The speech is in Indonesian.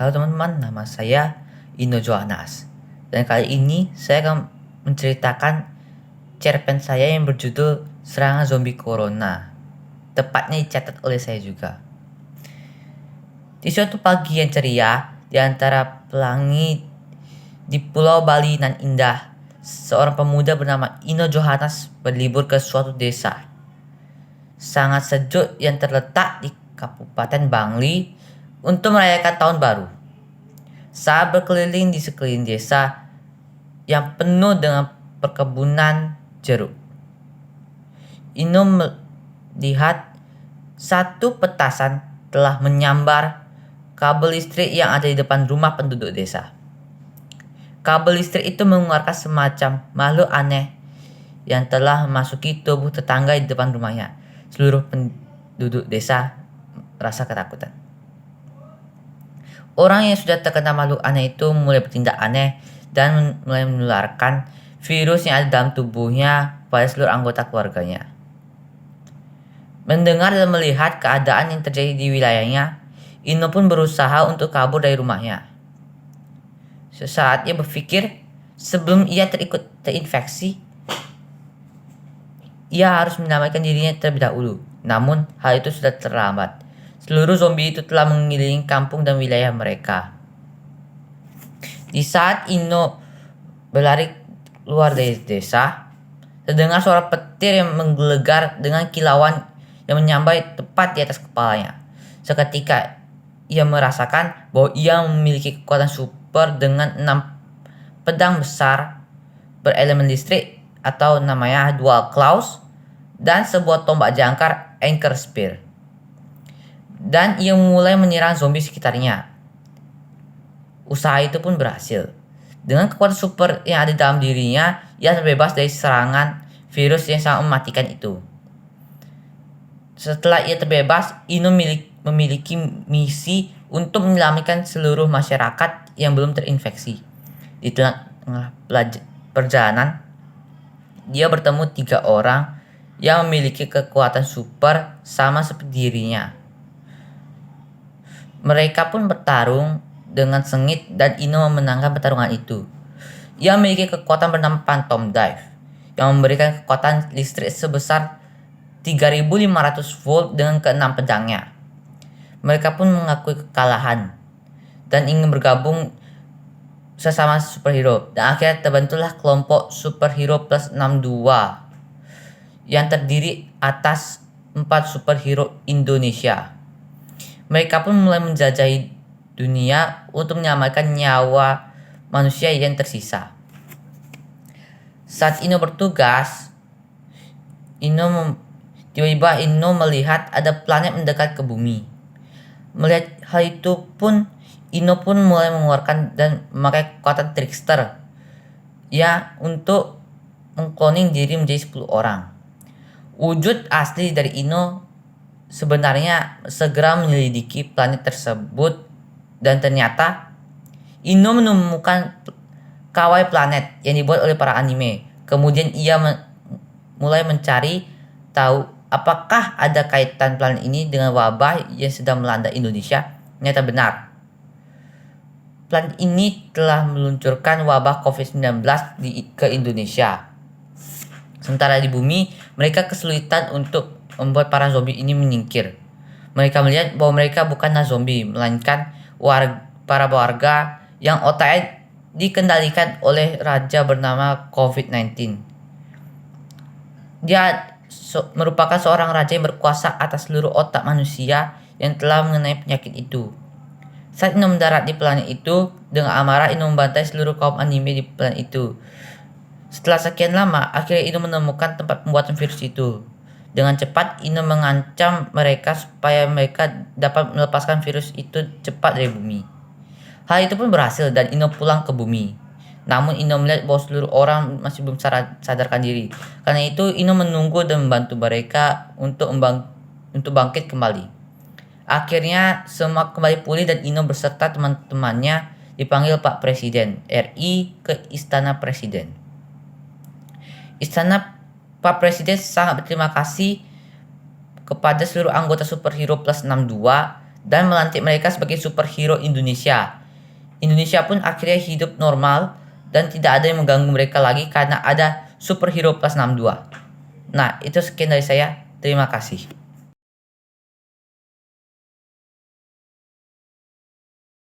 Halo teman-teman, nama saya Ino Johannes. Dan kali ini saya akan menceritakan cerpen saya yang berjudul Serangan Zombie Corona. Tepatnya dicatat oleh saya juga. Di suatu pagi yang ceria, di antara pelangi di Pulau Bali nan indah, seorang pemuda bernama Ino Johannes berlibur ke suatu desa sangat sejuk yang terletak di Kabupaten Bangli untuk merayakan tahun baru. Saat berkeliling di sekeliling desa yang penuh dengan perkebunan jeruk, Ino melihat satu petasan telah menyambar kabel listrik yang ada di depan rumah penduduk desa. Kabel listrik itu mengeluarkan semacam makhluk aneh yang telah memasuki tubuh tetangga di depan rumahnya. Seluruh penduduk desa merasa ketakutan. Orang yang sudah terkena makhluk aneh itu mulai bertindak aneh dan mulai menularkan virus yang ada dalam tubuhnya pada seluruh anggota keluarganya. Mendengar dan melihat keadaan yang terjadi di wilayahnya, Ino pun berusaha untuk kabur dari rumahnya. Sesaat ia berpikir, sebelum ia terinfeksi, ia harus menyelamatkan dirinya terlebih dahulu. Namun, hal itu sudah terlambat. Seluruh zombie itu telah mengelilingi kampung dan wilayah mereka. Di saat Ino berlari keluar dari desa, terdengar suara petir yang menggelegar dengan kilauan yang menyambar tepat di atas kepalanya. Seketika, ia merasakan bahwa ia memiliki kekuatan super dengan 6 pedang besar berelemen listrik atau namanya dual claws dan sebuah tombak jangkar anchor spear. Dan ia mulai menyerang zombie sekitarnya. Usaha itu pun berhasil. Dengan kekuatan super yang ada dalam dirinya, ia terbebas dari serangan virus yang sangat mematikan itu. Setelah ia terbebas, Ino memiliki misi untuk menyelamatkan seluruh masyarakat yang belum terinfeksi. Di tengah perjalanan, dia bertemu 3 orang yang memiliki kekuatan super sama seperti dirinya. Mereka pun bertarung dengan sengit dan Ino memenangkan pertarungan itu. Ia memiliki kekuatan bernama Phantom Dive yang memberikan kekuatan listrik sebesar 3500 volt dengan ke-6 pedangnya. Mereka pun mengakui kekalahan dan ingin bergabung sesama superhero, dan akhirnya terbentuklah kelompok Superhero Plus 62 yang terdiri atas 4 superhero Indonesia. Mereka pun mulai menjelajahi dunia untuk menyelamatkan nyawa manusia yang tersisa. Saat Ino bertugas, tiba-tiba Ino melihat ada planet mendekat ke bumi. Melihat hal itu pun, Ino pun mulai mengeluarkan dan memakai kekuatan trickster ya untuk mengkloning diri menjadi 10 orang. Wujud asli dari Ino sebenarnya segera menyelidiki planet tersebut dan ternyata Ino menemukan kawai planet yang dibuat oleh para anime. Kemudian ia mulai mencari tahu apakah ada kaitan planet ini dengan wabah yang sedang melanda Indonesia. Ternyata benar. Planet ini telah meluncurkan wabah COVID-19 ke Indonesia. Sementara di bumi, mereka kesulitan untuk membuat para zombie ini menyingkir. Mereka melihat bahwa mereka bukanlah zombie, melainkan para warga yang otaknya dikendalikan oleh raja bernama COVID-19. Dia merupakan seorang raja yang berkuasa atas seluruh otak manusia yang telah mengenai penyakit itu. Saat Ino mendarat di planet itu, dengan amarah Ino membantai seluruh kaum anime di planet itu. Setelah sekian lama, akhirnya Ino menemukan tempat pembuatan virus itu. Dengan cepat, Ino mengancam mereka supaya mereka dapat melepaskan virus itu cepat dari bumi. Hal itu pun berhasil dan Ino pulang ke bumi. Namun Ino melihat bahwa seluruh orang masih belum sadarkan diri. Karena itu Ino menunggu dan membantu mereka untuk bangkit kembali. Akhirnya semua kembali pulih dan Ino beserta teman-temannya dipanggil Pak Presiden RI ke Istana Presiden. Istana Pak Presiden sangat berterima kasih kepada seluruh anggota Superhero Plus 62 dan melantik mereka sebagai superhero Indonesia. Indonesia pun akhirnya hidup normal dan tidak ada yang mengganggu mereka lagi karena ada superhero plus 62. Nah, itu sekian dari saya. Terima kasih.